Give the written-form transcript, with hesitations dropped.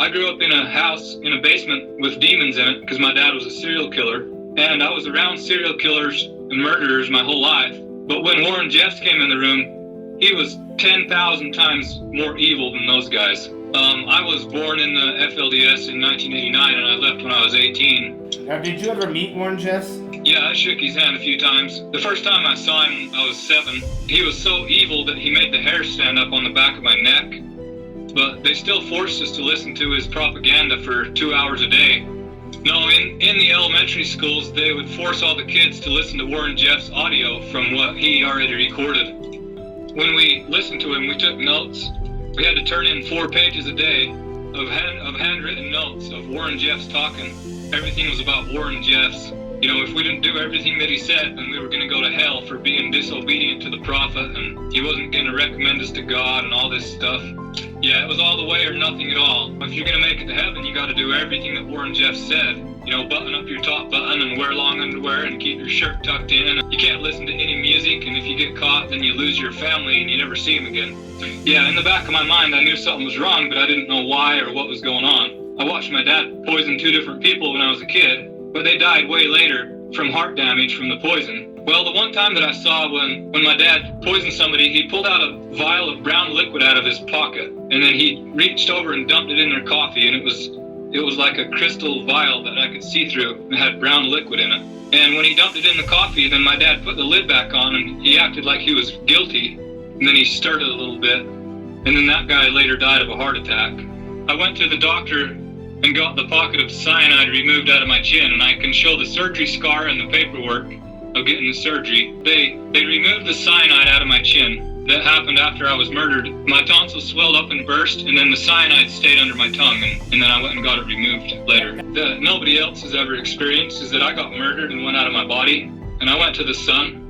I grew up in a house in a basement with demons in it because my dad was a serial killer. And I was around serial killers and murderers my whole life. But when Warren Jeffs came in the room, he was 10,000 times more evil than those guys. I was born in the FLDS in 1989 and I left when I was 18. Now, did you ever meet Warren Jeffs? Yeah, I shook his hand a few times. The first time I saw him, I was 7. He was so evil that he made the hair stand up on the back of my neck. But they still forced us to listen to his propaganda for 2 hours a day. No, in the elementary schools, they would force all the kids to listen to Warren Jeffs' audio from what he already recorded. When we listened to him, we took notes. We had to turn in 4 pages a day of handwritten notes of Warren Jeffs talking. Everything was about Warren Jeffs. You know, if we didn't do everything that he said, then we were going to go to hell for being disobedient to the prophet, and he wasn't going to recommend us to God and all this stuff. Yeah, it was all the way or nothing at all. If you're going to make it to heaven, you got to do everything that Warren Jeffs said. You know, button up your top button and wear long underwear and keep your shirt tucked in. You can't listen to any music, and if you get caught, then you lose your family and you never see them again. Yeah, in the back of my mind, I knew something was wrong, but I didn't know why or what was going on. I watched my dad poison 2 different people when I was a kid, but they died way later from heart damage from the poison. Well, the one time that I saw when my dad poisoned somebody, he pulled out a vial of brown liquid out of his pocket, and then he reached over and dumped it in their coffee, and it was like a crystal vial that I could see through. It had brown liquid in it. And when he dumped it in the coffee, then my dad put the lid back on, and he acted like he was guilty, and then he stirred it a little bit, and then that guy later died of a heart attack. I went to the doctor and got the pocket of cyanide removed out of my chin, and I can show the surgery scar and the paperwork of getting the surgery. They removed the cyanide out of my chin. That happened after I was murdered. My tonsils swelled up and burst, and then the cyanide stayed under my tongue, and then I went and got it removed later. That nobody else has ever experienced is that I got murdered and went out of my body, and I went to the sun,